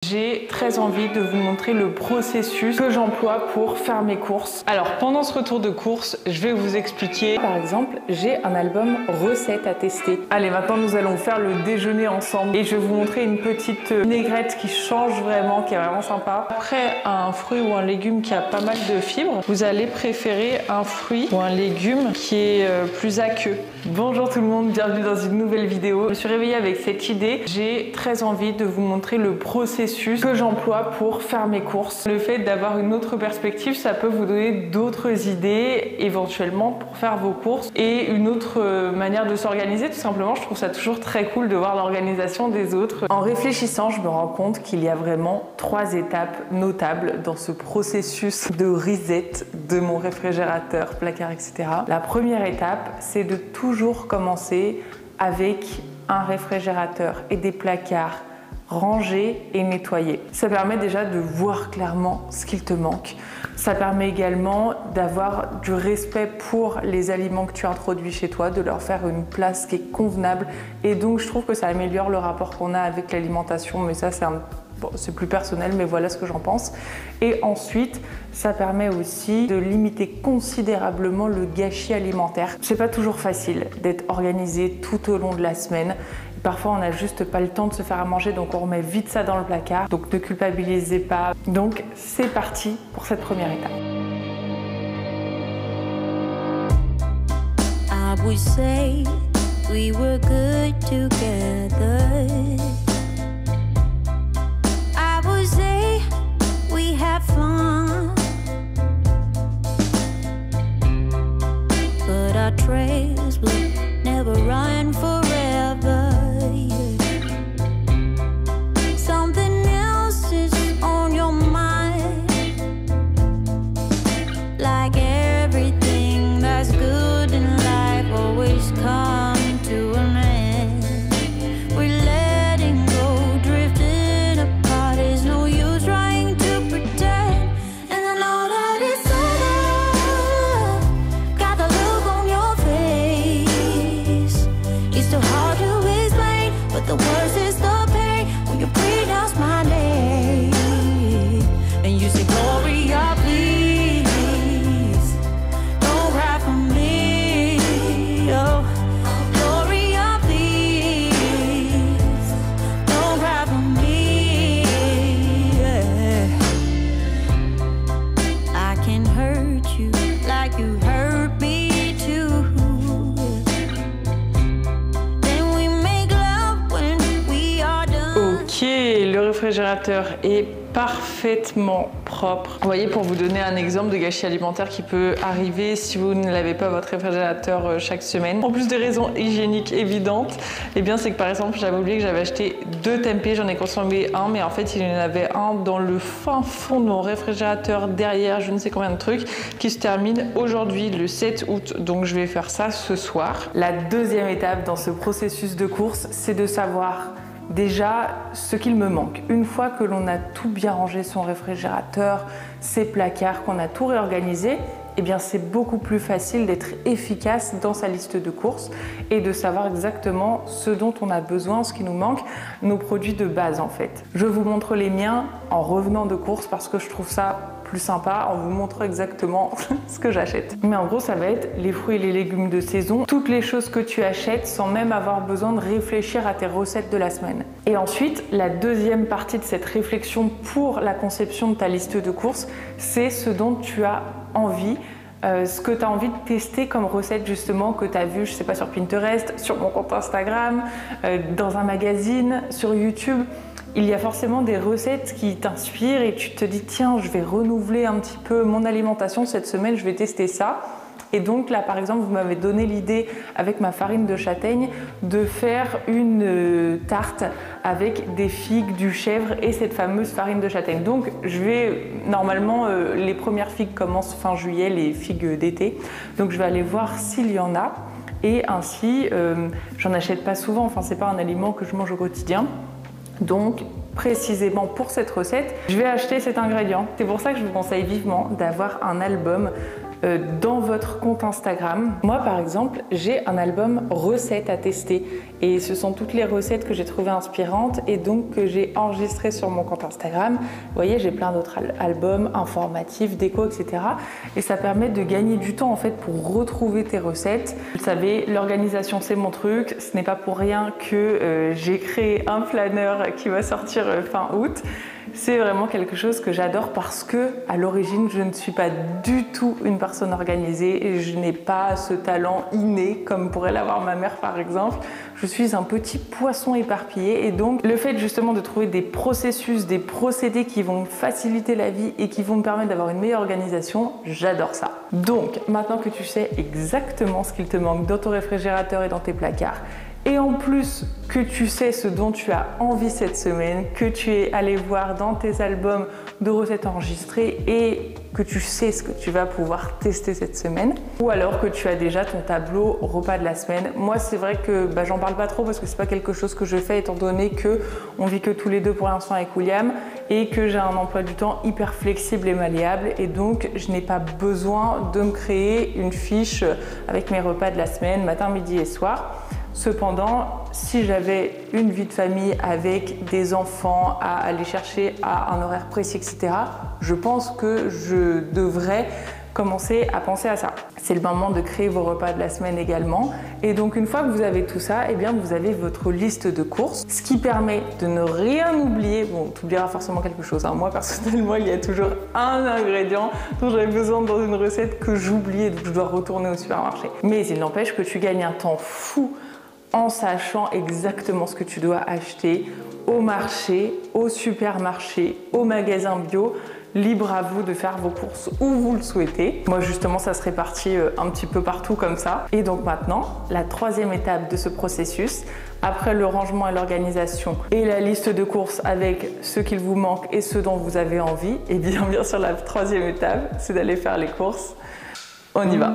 J'ai très envie de vous montrer le processus que j'emploie pour faire mes courses. Alors pendant ce retour de course, je vais vous expliquer. Par exemple, j'ai un album recettes à tester. Allez, maintenant nous allons faire le déjeuner ensemble et je vais vous montrer une petite vinaigrette qui change vraiment, qui est vraiment sympa. Après un fruit ou un légume qui a pas mal de fibres, vous allez préférer un fruit ou un légume qui est plus aqueux. Bonjour tout le monde, bienvenue dans une nouvelle vidéo. Je me suis réveillée avec cette idée. J'ai très envie de vous montrer le processus que j'emploie pour faire mes courses. Le fait d'avoir une autre perspective, ça peut vous donner d'autres idées éventuellement pour faire vos courses et une autre manière de s'organiser. Tout simplement, je trouve ça toujours très cool de voir l'organisation des autres. En réfléchissant, je me rends compte qu'il y a vraiment 3 étapes notables dans ce processus de reset de mon réfrigérateur, placard, etc. La première étape, c'est de toujours commencer avec un réfrigérateur et des placards rangés et nettoyés. Ça permet déjà de voir clairement ce qu'il te manque. Ça permet également d'avoir du respect pour les aliments que tu introduis chez toi, de leur faire une place qui est convenable. Et donc, je trouve que ça améliore le rapport qu'on a avec l'alimentation. Mais ça, c'est plus personnel, mais voilà ce que j'en pense. Et ensuite, ça permet aussi de limiter considérablement le gâchis alimentaire. C'est pas toujours facile d'être organisé tout au long de la semaine. Parfois, on n'a juste pas le temps de se faire à manger, donc on remet vite ça dans le placard. Donc ne culpabilisez pas. Donc c'est parti pour cette première étape. I would say we were good together. I would say we had fun, but our trails will never run forever. Something else is on your mind, like everything that's good in life always comes to an end. We're letting go, drifting apart. There's no use trying to pretend. And I know that it's over. Got the look on your face. It's too hard to explain, but the worst is the pain when you pronounce my name and you say, Gloria, please don't cry for me. Oh, Gloria, please don't cry for me. Yeah. I can hurt you like you hurt me too. Then we make love when we are done. Ok, le réfrigérateur est parfaitement propre. Vous voyez, pour vous donner un exemple de gâchis alimentaire qui peut arriver si vous ne lavez pas votre réfrigérateur chaque semaine. En plus des raisons hygiéniques évidentes, eh bien c'est que par exemple j'avais oublié que j'avais acheté 2 tempeh, j'en ai consommé un, mais en fait il y en avait un dans le fin fond de mon réfrigérateur derrière je ne sais combien de trucs qui se termine aujourd'hui le 7 août, donc je vais faire ça ce soir. La deuxième étape dans ce processus de course, c'est de savoir déjà ce qu'il me manque. Une fois que l'on a tout bien rangé, son réfrigérateur, ses placards, qu'on a tout réorganisé, eh bien c'est beaucoup plus facile d'être efficace dans sa liste de courses et de savoir exactement ce dont on a besoin, ce qui nous manque, nos produits de base en fait. Je vous montre les miens en revenant de course parce que je trouve ça plus sympa en vous montrant exactement ce que j'achète. Mais en gros, ça va être les fruits et les légumes de saison, toutes les choses que tu achètes sans même avoir besoin de réfléchir à tes recettes de la semaine. Et ensuite, la deuxième partie de cette réflexion pour la conception de ta liste de courses, c'est ce dont tu as envie, ce que tu as envie de tester comme recette justement que tu as vu, je sais pas, sur Pinterest, sur mon compte Instagram, dans un magazine, sur YouTube. Il y a forcément des recettes qui t'inspirent et tu te dis tiens, je vais renouveler un petit peu mon alimentation cette semaine, je vais tester ça. Et donc là par exemple vous m'avez donné l'idée avec ma farine de châtaigne de faire une tarte avec des figues, du chèvre et cette fameuse farine de châtaigne. Donc je vais normalement les premières figues commencent fin juillet, les figues d'été. Donc je vais aller voir s'il y en a et ainsi j'en achète pas souvent, enfin c'est pas un aliment que je mange au quotidien. Donc, précisément pour cette recette, je vais acheter cet ingrédient. C'est pour ça que je vous conseille vivement d'avoir un album dans votre compte Instagram. Moi, par exemple, j'ai un album recettes à tester Et ce sont toutes les recettes que j'ai trouvées inspirantes et donc que j'ai enregistrées sur mon compte Instagram. Vous voyez, j'ai plein d'autres albums informatifs, déco, etc. Et ça permet de gagner du temps en fait pour retrouver tes recettes. Vous savez, l'organisation c'est mon truc. Ce n'est pas pour rien que j'ai créé un planeur qui va sortir fin août. C'est vraiment quelque chose que j'adore parce que, à l'origine, je ne suis pas du tout une personne organisée et je n'ai pas ce talent inné comme pourrait l'avoir ma mère par exemple. Je suis un petit poisson éparpillé et donc le fait justement de trouver des processus, des procédés qui vont faciliter la vie et qui vont me permettre d'avoir une meilleure organisation, j'adore ça. Donc, maintenant que tu sais exactement ce qu'il te manque dans ton réfrigérateur et dans tes placards, et en plus que tu sais ce dont tu as envie cette semaine, que tu es allé voir dans tes albums de recettes enregistrées et que tu sais ce que tu vas pouvoir tester cette semaine, ou alors que tu as déjà ton tableau repas de la semaine. Moi c'est vrai que j'en parle pas trop parce que c'est pas quelque chose que je fais étant donné que on vit que tous les deux pour l'instant avec William et que j'ai un emploi du temps hyper flexible et malléable et donc je n'ai pas besoin de me créer une fiche avec mes repas de la semaine, matin, midi et soir. Cependant, si j'avais une vie de famille avec des enfants à aller chercher à un horaire précis, etc., je pense que je devrais commencer à penser à ça. C'est le moment de créer vos repas de la semaine également. Et donc, une fois que vous avez tout ça, eh bien, vous avez votre liste de courses, ce qui permet de ne rien oublier. Bon, tu oublieras forcément quelque chose. Moi, personnellement, il y a toujours un ingrédient dont j'avais besoin dans une recette que j'oubliais, donc je dois retourner au supermarché. Mais il n'empêche que tu gagnes un temps fou en sachant exactement ce que tu dois acheter au marché, au supermarché, au magasin bio. Libre à vous de faire vos courses où vous le souhaitez. Moi justement ça se répartit un petit peu partout comme ça. Et donc maintenant, la troisième étape de ce processus, après le rangement et l'organisation et la liste de courses avec ce qu'il vous manque et ce dont vous avez envie, et bien sûr la troisième étape, c'est d'aller faire les courses. On y va.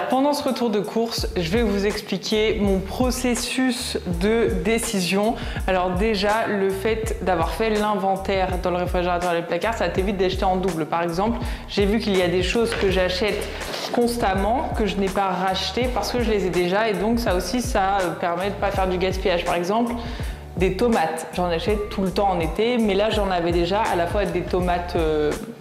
Pendant ce retour de course, je vais vous expliquer mon processus de décision. Alors déjà, le fait d'avoir fait l'inventaire dans le réfrigérateur et les placards, ça t'évite d'acheter en double. Par exemple, j'ai vu qu'il y a des choses que j'achète constamment, que je n'ai pas racheté parce que je les ai déjà et donc ça aussi, ça permet de ne pas faire du gaspillage. Par exemple, des tomates, j'en achète tout le temps en été, mais là j'en avais déjà à la fois des tomates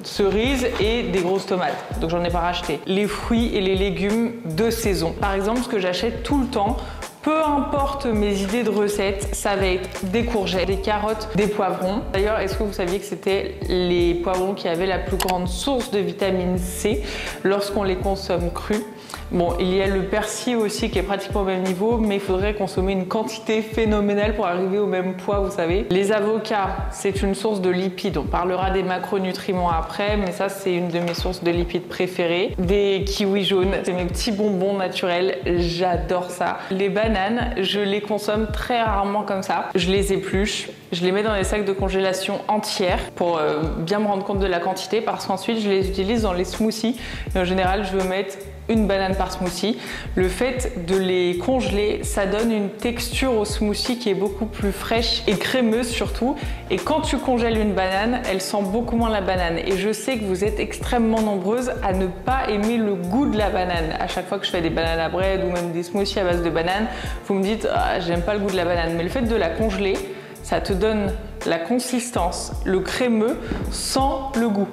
cerises et des grosses tomates, donc j'en ai pas racheté. Les fruits et les légumes de saison. Par exemple, ce que j'achète tout le temps, peu importe mes idées de recettes, ça va être des courgettes, des carottes, des poivrons. D'ailleurs, est-ce que vous saviez que c'était les poivrons qui avaient la plus grande source de vitamine C lorsqu'on les consomme crus? Bon, il y a le persil aussi qui est pratiquement au même niveau, mais il faudrait consommer une quantité phénoménale pour arriver au même poids, vous savez. Les avocats, c'est une source de lipides. On parlera des macronutriments après, mais ça, c'est une de mes sources de lipides préférées. Des kiwis jaunes, c'est mes petits bonbons naturels, j'adore ça. Les bananes, je les consomme très rarement comme ça. Je les épluche, je les mets dans des sacs de congélation entières pour bien me rendre compte de la quantité, parce qu'ensuite, je les utilise dans les smoothies. Et en général, je veux mettre une banane par smoothie. Le fait de les congeler, ça donne une texture au smoothie qui est beaucoup plus fraîche et crémeuse surtout. Et quand tu congèles une banane, elle sent beaucoup moins la banane. Et je sais que vous êtes extrêmement nombreuses à ne pas aimer le goût de la banane. À chaque fois que je fais des bananes à bread ou même des smoothies à base de banane, vous me dites ah, j'aime pas le goût de la banane. Mais le fait de la congeler, ça te donne la consistance, le crémeux sans le goût.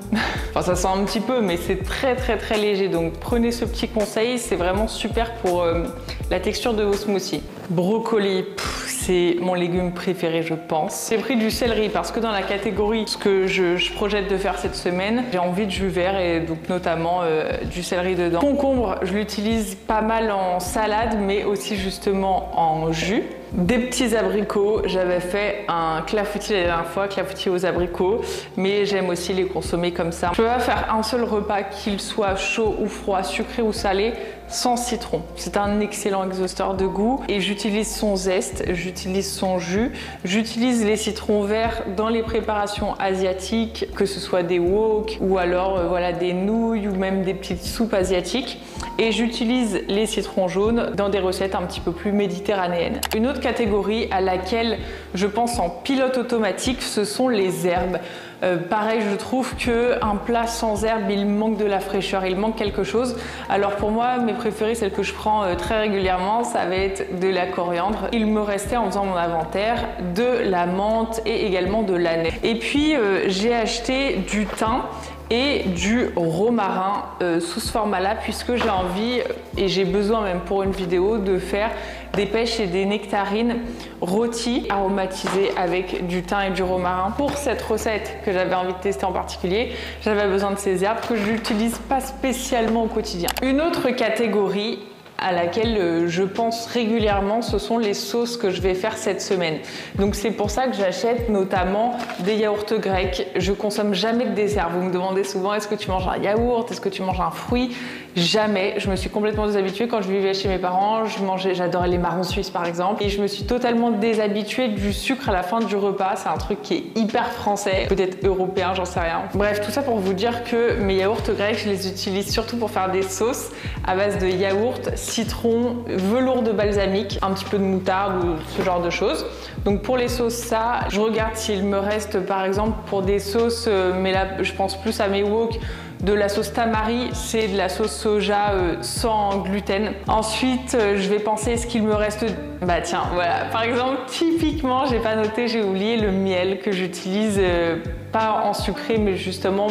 Enfin, ça sent un petit peu, mais c'est très léger. Donc prenez ce petit conseil, c'est vraiment super pour la texture de vos smoothies. Brocoli, c'est mon légume préféré, je pense. J'ai pris du céleri parce que dans la catégorie ce que je projette de faire cette semaine, j'ai envie de jus vert et donc notamment du céleri dedans. Concombre, je l'utilise pas mal en salade, mais aussi justement en jus. Des petits abricots, j'avais fait un clafoutis la dernière fois, clafoutis aux abricots, mais j'aime aussi les consommer comme ça. Je peux pas faire un seul repas, qu'il soit chaud ou froid, sucré ou salé, sans citron. C'est un excellent exhausteur de goût et j'utilise son zeste, j'utilise son jus, j'utilise les citrons verts dans les préparations asiatiques, que ce soit des wok ou alors voilà, des nouilles ou même des petites soupes asiatiques. Et j'utilise les citrons jaunes dans des recettes un petit peu plus méditerranéennes. Une autre catégorie à laquelle je pense en pilote automatique, ce sont les herbes. Pareil, je trouve qu'un plat sans herbes, il manque de la fraîcheur, il manque quelque chose. Alors pour moi, mes préférées, celles que je prends très régulièrement, ça va être de la coriandre. Il me restait en faisant mon inventaire de la menthe et également de l'annelle. Et puis j'ai acheté du thym et du romarin sous ce format-là, puisque j'ai envie et j'ai besoin même pour une vidéo de faire des pêches et des nectarines rôties aromatisées avec du thym et du romarin. Pour cette recette que j'avais envie de tester en particulier, j'avais besoin de ces herbes que je n'utilise pas spécialement au quotidien. Une autre catégorie à laquelle je pense régulièrement, ce sont les sauces que je vais faire cette semaine. Donc c'est pour ça que j'achète notamment des yaourts grecs. Je consomme jamais de dessert. Vous me demandez souvent, est-ce que tu manges un yaourt, est-ce que tu manges un fruit? Jamais. Je me suis complètement déshabituée. Quand je vivais chez mes parents, j'adorais les marrons suisses par exemple, et je me suis totalement déshabituée du sucre à la fin du repas. C'est un truc qui est hyper français, peut-être européen, j'en sais rien. Bref, tout ça pour vous dire que mes yaourts grecs, je les utilise surtout pour faire des sauces à base de yaourt, citron, velours de balsamique, un petit peu de moutarde ou ce genre de choses. Donc pour les sauces, ça, je regarde s'il me reste par exemple pour des sauces, mais là je pense plus à mes wok, de la sauce tamari, c'est de la sauce soja sans gluten. Ensuite, je vais penser est-ce qu'il me reste... Bah tiens, voilà, par exemple, typiquement, j'ai pas noté, j'ai oublié le miel que j'utilise pas en sucré, mais justement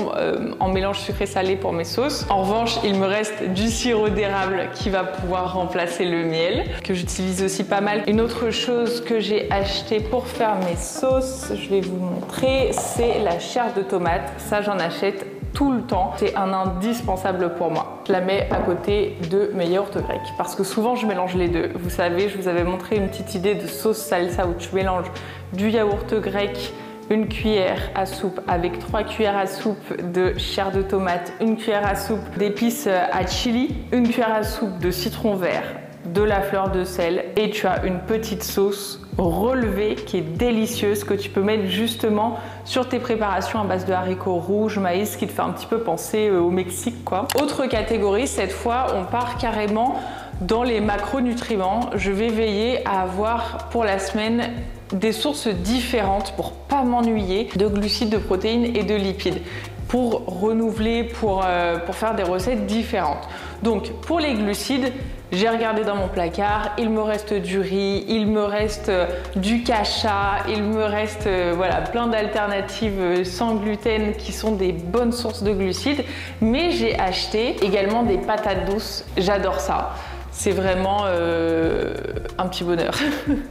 en mélange sucré-salé pour mes sauces. En revanche, il me reste du sirop d'érable qui va pouvoir remplacer le miel, que j'utilise aussi pas mal. Une autre chose que j'ai acheté pour faire mes sauces, je vais vous montrer, c'est la chair de tomate. Ça, j'en achète tout le temps, c'est un indispensable pour moi. Je la mets à côté de mes yaourts grecs parce que souvent je mélange les deux. Vous savez, je vous avais montré une petite idée de sauce salsa où tu mélanges du yaourt grec, une cuillère à soupe avec 3 cuillères à soupe de chair de tomate, une cuillère à soupe d'épices à chili, une cuillère à soupe de citron vert, de la fleur de sel et tu as une petite sauce relevée qui est délicieuse que tu peux mettre justement sur tes préparations à base de haricots rouges, maïs, qui te fait un petit peu penser au Mexique quoi. Autre catégorie, cette fois on part carrément dans les macronutriments. Je vais veiller à avoir pour la semaine des sources différentes pour pas m'ennuyer de glucides, de protéines et de lipides, pour renouveler, pour faire des recettes différentes. Donc pour les glucides, j'ai regardé dans mon placard, il me reste du riz, il me reste du cacha, il me reste voilà, plein d'alternatives sans gluten qui sont des bonnes sources de glucides. Mais j'ai acheté également des patates douces, j'adore ça. C'est vraiment un petit bonheur.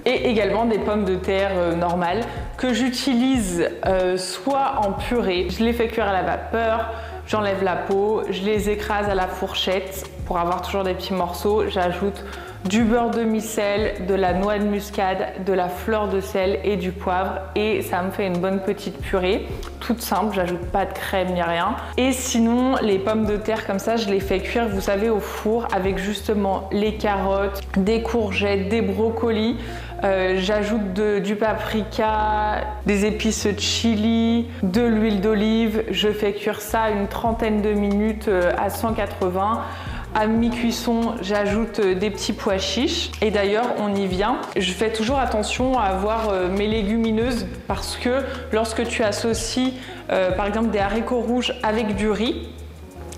Et également des pommes de terre normales que j'utilise soit en purée, je les fais cuire à la vapeur, j'enlève la peau, je les écrase à la fourchette pour avoir toujours des petits morceaux. J'ajoute du beurre de micelle, de la noix de muscade, de la fleur de sel et du poivre et ça me fait une bonne petite purée, toute simple, j'ajoute pas de crème ni rien. Et sinon, les pommes de terre comme ça, je les fais cuire, vous savez, au four avec justement les carottes, des courgettes, des brocolis. J'ajoute du paprika, des épices chili, de l'huile d'olive. Je fais cuire ça une trentaine de minutes à 180. À mi-cuisson, j'ajoute des petits pois chiches. Et d'ailleurs, on y vient. Je fais toujours attention à avoir mes légumineuses parce que lorsque tu associes par exemple des haricots rouges avec du riz,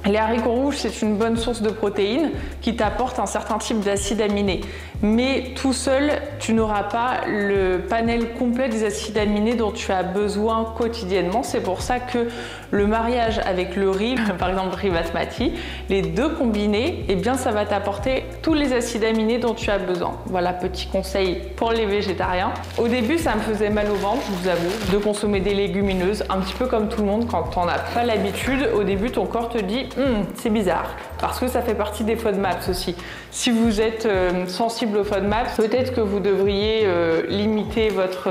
Les haricots rouges, c'est une bonne source de protéines qui t'apporte un certain type d'acides aminés. Mais tout seul, tu n'auras pas le panel complet des acides aminés dont tu as besoin quotidiennement. C'est pour ça que le mariage avec le riz, par exemple riz basmati, les deux combinés, eh bien ça va t'apporter tous les acides aminés dont tu as besoin. Voilà, petit conseil pour les végétariens. Au début, ça me faisait mal au ventre, je vous avoue, de consommer des légumineuses, un petit peu comme tout le monde, quand tu n'en as pas l'habitude, au début ton corps te dit c'est bizarre, parce que ça fait partie des FODMAPs aussi. Si vous êtes sensible aux FODMAPs, peut-être que vous devriez limiter votre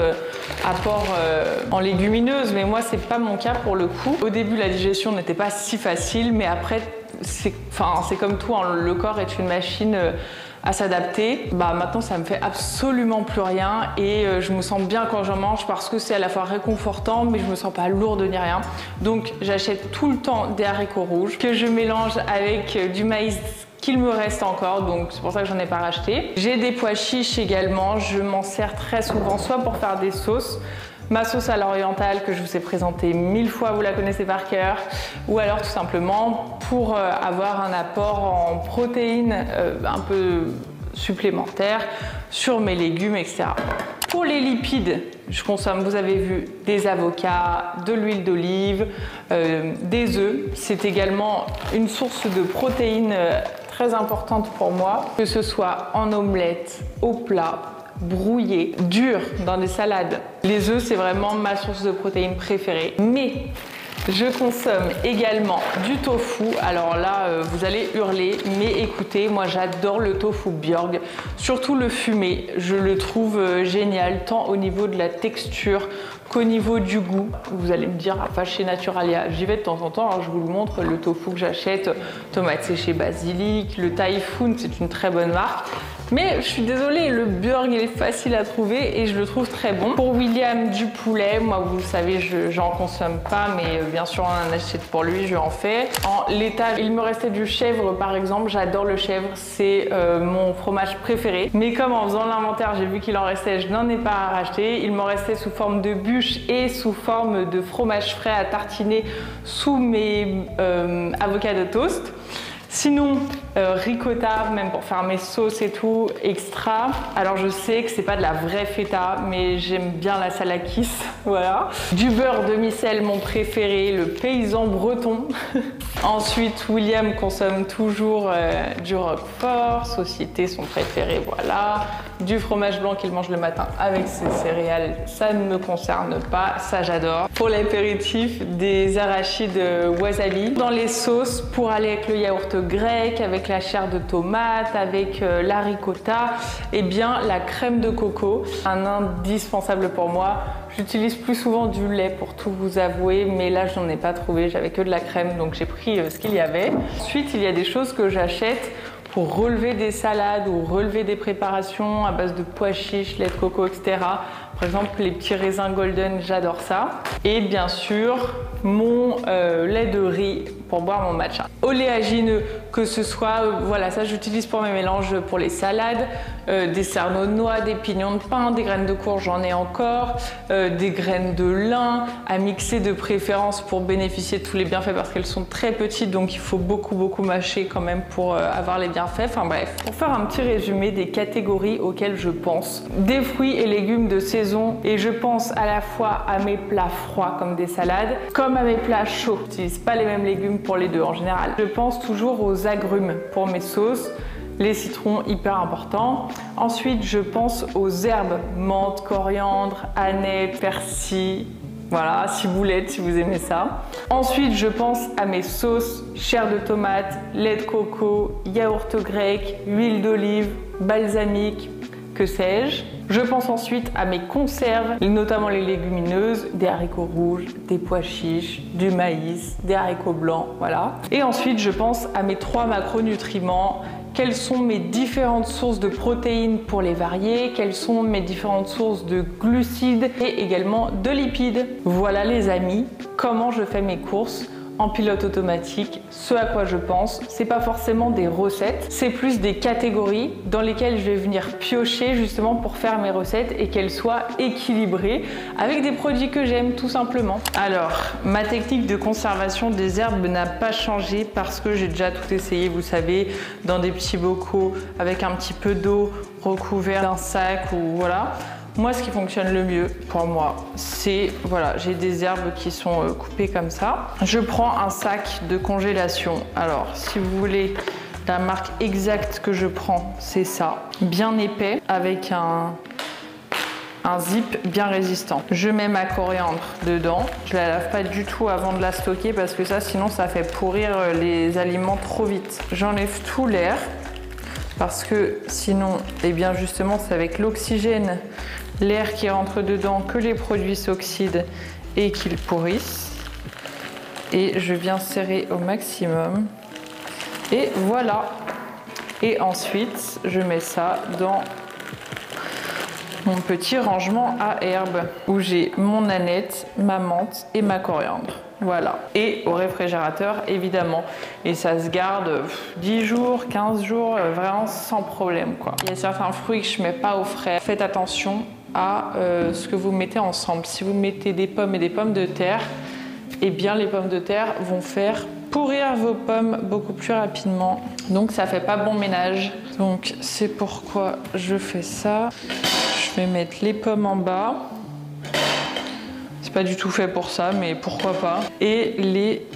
apport en légumineuses, mais moi c'est pas mon cas pour le coup. Au début la digestion n'était pas si facile, mais après c'est comme tout, hein, le corps est une machine à s'adapter. Maintenant ça me fait absolument plus rien et je me sens bien quand j'en mange parce que c'est à la fois réconfortant mais je me sens pas lourde ni rien. Donc j'achète tout le temps des haricots rouges que je mélange avec du maïs qu'il me reste encore, donc c'est pour ça que j'en ai pas racheté. J'ai des pois chiches également, je m'en sers très souvent soit pour faire des sauces, ma sauce à l'orientale que je vous ai présentée 1000 fois, vous la connaissez par cœur, ou alors tout simplement pour avoir un apport en protéines un peu supplémentaire sur mes légumes, etc. Pour les lipides, je consomme, vous avez vu, des avocats, de l'huile d'olive, des œufs. C'est également une source de protéines très importante pour moi, que ce soit en omelette, au plat, brouillé, dur dans des salades. Les œufs, c'est vraiment ma source de protéines préférée. Mais je consomme également du tofu. Alors là, vous allez hurler, mais écoutez, moi j'adore le tofu Björg, surtout le fumé. Je le trouve génial, tant au niveau de la texture qu'au niveau du goût. Vous allez me dire, enfin chez Naturalia, j'y vais de temps en temps, alors je vous le montre, le tofu que j'achète, tomates séchées basilic, le Typhoon, c'est une très bonne marque. Mais je suis désolée, le Björg il est facile à trouver et je le trouve très bon. Pour William, du poulet, moi vous le savez, j'en consomme pas, mais bien sûr on en achète pour lui, je en fais. En laitage, il me restait du chèvre par exemple, j'adore le chèvre, c'est mon fromage préféré. Mais comme en faisant l'inventaire, j'ai vu qu'il en restait, je n'en ai pas racheté. Il m'en restait sous forme de bûche et sous forme de fromage frais à tartiner sous mes avocats de toast. Sinon, ricotta, même pour faire mes sauces et tout, extra. Alors je sais que c'est pas de la vraie feta, mais j'aime bien la salakis, voilà. Du beurre demi-sel, mon préféré, le paysan breton. Ensuite, William consomme toujours du roquefort, Société, son préféré, voilà. Du fromage blanc qu'il mange le matin avec ses céréales, ça ne me concerne pas, ça j'adore. Pour l'apéritif, des arachides wasabi. Dans les sauces, pour aller avec le yaourt grec, avec la chair de tomate, avec la ricotta, et bien la crème de coco, un indispensable pour moi. J'utilise plus souvent du lait pour tout vous avouer, mais là je n'en ai pas trouvé, j'avais que de la crème, donc j'ai pris ce qu'il y avait. Ensuite, il y a des choses que j'achète pour relever des salades ou relever des préparations à base de pois chiches, lait de coco, etc. Par exemple, les petits raisins golden, j'adore ça. Et bien sûr, mon lait de riz pour boire mon matcha. Oléagineux, que ce soit, voilà, ça j'utilise pour mes mélanges pour les salades, des cerneaux de noix, des pignons de pain, des graines de courge, j'en ai encore, des graines de lin à mixer de préférence pour bénéficier de tous les bienfaits parce qu'elles sont très petites, donc il faut beaucoup mâcher quand même pour avoir les bienfaits. Enfin bref, pour faire un petit résumé des catégories auxquelles je pense. Des fruits et légumes de saison, et je pense à la fois à mes plats froids comme des salades, comme à mes plats chauds. Je n'utilise pas les mêmes légumes pour les deux en général. Je pense toujours aux agrumes pour mes sauces, les citrons hyper importants. Ensuite, je pense aux herbes, menthe, coriandre, anet, persil, voilà, ciboulette si vous aimez ça. Ensuite, je pense à mes sauces, chair de tomate, lait de coco, yaourt grec, huile d'olive, balsamique, que sais-je. Je pense ensuite à mes conserves, notamment les légumineuses, des haricots rouges, des pois chiches, du maïs, des haricots blancs, voilà. Et ensuite, je pense à mes 3 macronutriments. Quelles sont mes différentes sources de protéines pour les varier, quelles sont mes différentes sources de glucides et également de lipides. Voilà les amis, comment je fais mes courses en pilote automatique. Ce à quoi je pense, c'est pas forcément des recettes, c'est plus des catégories dans lesquelles je vais venir piocher justement pour faire mes recettes et qu'elles soient équilibrées avec des produits que j'aime tout simplement. Alors, ma technique de conservation des herbes n'a pas changé parce que j'ai déjà tout essayé, vous savez, dans des petits bocaux avec un petit peu d'eau recouvert d'un sac ou voilà. Moi, ce qui fonctionne le mieux pour moi, c'est, voilà, j'ai des herbes qui sont coupées comme ça. Je prends un sac de congélation. Alors, si vous voulez, la marque exacte que je prends, c'est ça. Bien épais, avec un zip bien résistant. Je mets ma coriandre dedans. Je la lave pas du tout avant de la stocker parce que ça, sinon, ça fait pourrir les aliments trop vite. J'enlève tout l'air parce que sinon, eh bien justement, c'est avec l'oxygène, l'air qui rentre dedans, que les produits s'oxydent et qu'ils pourrissent. Et je viens serrer au maximum. Et voilà. Et ensuite, je mets ça dans mon petit rangement à herbes où j'ai mon aneth, ma menthe et ma coriandre. Voilà. Et au réfrigérateur, évidemment. Et ça se garde 10 jours, 15 jours, vraiment sans problème, quoi. Il y a certains fruits que je ne mets pas au frais. Faites attention à ce que vous mettez ensemble. Si vous mettez des pommes et des pommes de terre, eh bien les pommes de terre vont faire pourrir vos pommes beaucoup plus rapidement. Donc ça fait pas bon ménage. Donc c'est pourquoi je fais ça. Je vais mettre les pommes en bas. C'est pas du tout fait pour ça, mais pourquoi pas. Et les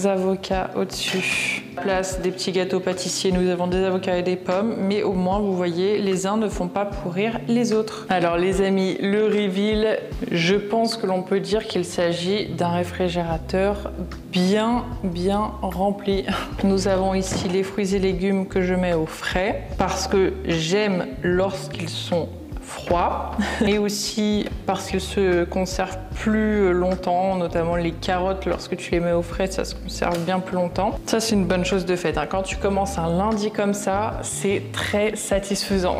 avocats au-dessus. Place des petits gâteaux pâtissiers, nous avons des avocats et des pommes, mais au moins vous voyez, les uns ne font pas pourrir les autres. Alors les amis, le reveal, je pense que l'on peut dire qu'il s'agit d'un réfrigérateur bien rempli. Nous avons ici les fruits et légumes que je mets au frais parce que j'aime lorsqu'ils sont froid, mais aussi parce qu'ils se conservent plus longtemps, notamment les carottes, lorsque tu les mets au frais, ça se conserve bien plus longtemps. Ça, c'est une bonne chose de fait. Quand tu commences un lundi comme ça, c'est très satisfaisant.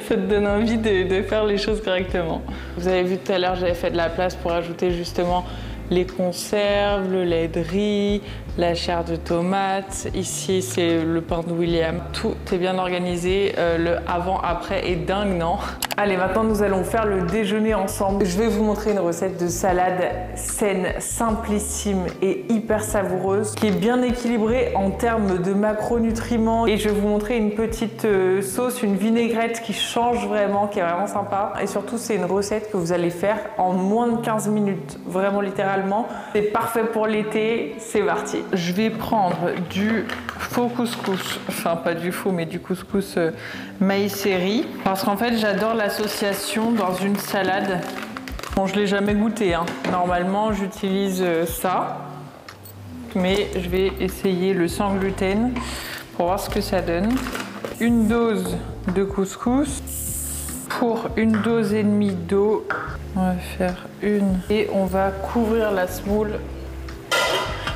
Ça te donne envie de faire les choses correctement. Vous avez vu tout à l'heure, j'avais fait de la place pour ajouter justement les conserves, le lait de riz, la chair de tomate. Ici, c'est le pain de William. Tout est bien organisé. Le avant-après est dingue, non? Allez, maintenant, nous allons faire le déjeuner ensemble. Je vais vous montrer une recette de salade saine, simplissime et hyper savoureuse, qui est bien équilibrée en termes de macronutriments. Et je vais vous montrer une petite sauce, une vinaigrette qui change vraiment, qui est vraiment sympa. Et surtout, c'est une recette que vous allez faire en moins de 15 minutes. Vraiment, littéralement. C'est parfait pour l'été. C'est parti. Je vais prendre du faux couscous, enfin pas du faux mais du couscous maïs et riz, parce qu'en fait j'adore l'association dans une salade. Bon, je l'ai jamais goûté, hein. Normalement j'utilise ça, mais je vais essayer le sans gluten pour voir ce que ça donne. Une dose de couscous pour une dose et demie d'eau. On va faire une et on va couvrir la semoule.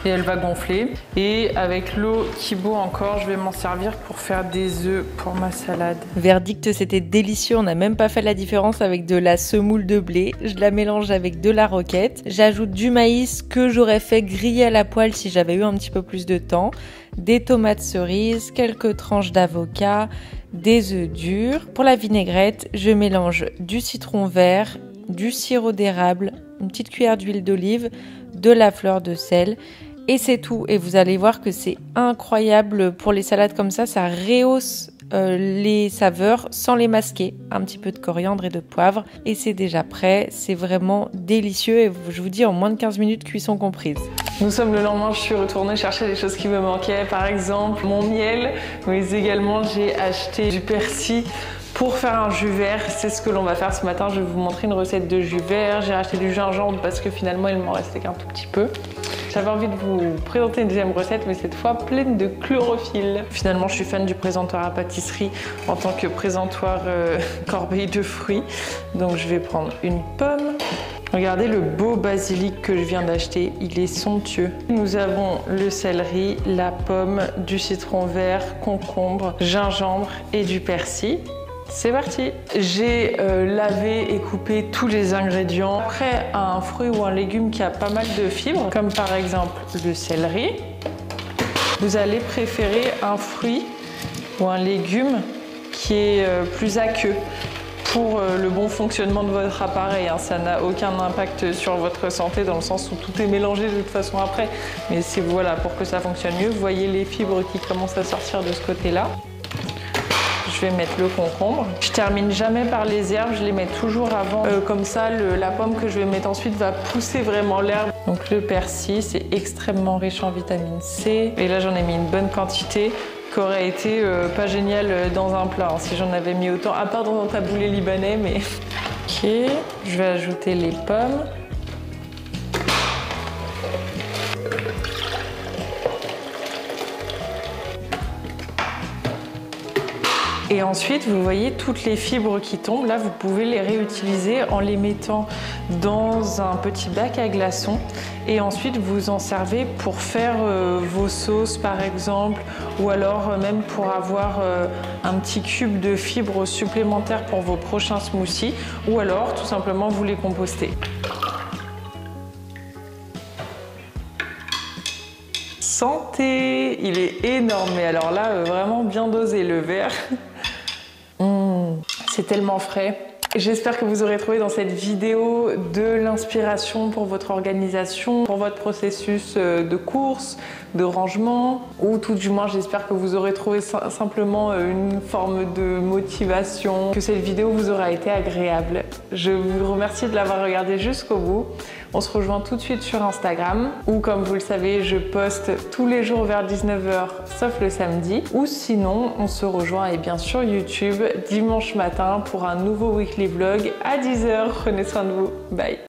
Et elle va gonfler. Et avec l'eau qui bout encore, je vais m'en servir pour faire des œufs pour ma salade. Verdict, c'était délicieux. On n'a même pas fait la différence avec de la semoule de blé. Je la mélange avec de la roquette. J'ajoute du maïs que j'aurais fait griller à la poêle si j'avais eu un petit peu plus de temps. Des tomates cerises, quelques tranches d'avocat, des œufs durs. Pour la vinaigrette, je mélange du citron vert, du sirop d'érable, une petite cuillère d'huile d'olive, de la fleur de sel. Et c'est tout. Et vous allez voir que c'est incroyable pour les salades comme ça. Ça rehausse les saveurs sans les masquer. Un petit peu de coriandre et de poivre. Et c'est déjà prêt. C'est vraiment délicieux. Et je vous dis en moins de 15 minutes, cuisson comprise. Nous sommes le lendemain. Je suis retournée chercher des choses qui me manquaient. Par exemple, mon miel. Mais également, j'ai acheté du persil pour faire un jus vert. C'est ce que l'on va faire ce matin. Je vais vous montrer une recette de jus vert. J'ai acheté du gingembre parce que finalement, il m'en restait qu'un tout petit peu. J'avais envie de vous présenter une deuxième recette, mais cette fois pleine de chlorophylle. Finalement, je suis fan du présentoir à pâtisserie en tant que présentoir corbeille de fruits. Donc, je vais prendre une pomme. Regardez le beau basilic que je viens d'acheter, il est somptueux. Nous avons le céleri, la pomme, du citron vert, concombre, gingembre et du persil. C'est parti! J'ai lavé et coupé tous les ingrédients. Après, un fruit ou un légume qui a pas mal de fibres, comme par exemple le céleri, vous allez préférer un fruit ou un légume qui est plus aqueux pour le bon fonctionnement de votre appareil. Ça n'a aucun impact sur votre santé dans le sens où tout est mélangé de toute façon après. Mais c'est voilà, pour que ça fonctionne mieux, vous voyez les fibres qui commencent à sortir de ce côté-là. Je vais mettre le concombre. Je termine jamais par les herbes, je les mets toujours avant. Comme ça, la pomme que je vais mettre ensuite va pousser vraiment l'herbe. Donc le persil, c'est extrêmement riche en vitamine C. Et là, j'en ai mis une bonne quantité qui aurait été pas génial dans un plat, si j'en avais mis autant, à part dans un taboulé libanais, mais... Ok, je vais ajouter les pommes. Et ensuite, vous voyez toutes les fibres qui tombent. Là, vous pouvez les réutiliser en les mettant dans un petit bac à glaçons. Et ensuite, vous en servez pour faire vos sauces, par exemple, ou alors même pour avoir un petit cube de fibres supplémentaires pour vos prochains smoothies, ou alors tout simplement vous les compostez. Santé! Il est énorme, mais alors là, vraiment bien dosé le verre. C'est tellement frais. J'espère que vous aurez trouvé dans cette vidéo de l'inspiration pour votre organisation, pour votre processus de course, de rangement, ou tout du moins j'espère que vous aurez trouvé simplement une forme de motivation, que cette vidéo vous aura été agréable. Je vous remercie de l'avoir regardé jusqu'au bout. On se rejoint tout de suite sur Instagram, où comme vous le savez, je poste tous les jours vers 19 h, sauf le samedi. Ou sinon, on se rejoint bien sur YouTube dimanche matin pour un nouveau weekly vlog à 10 h. Prenez soin de vous. Bye!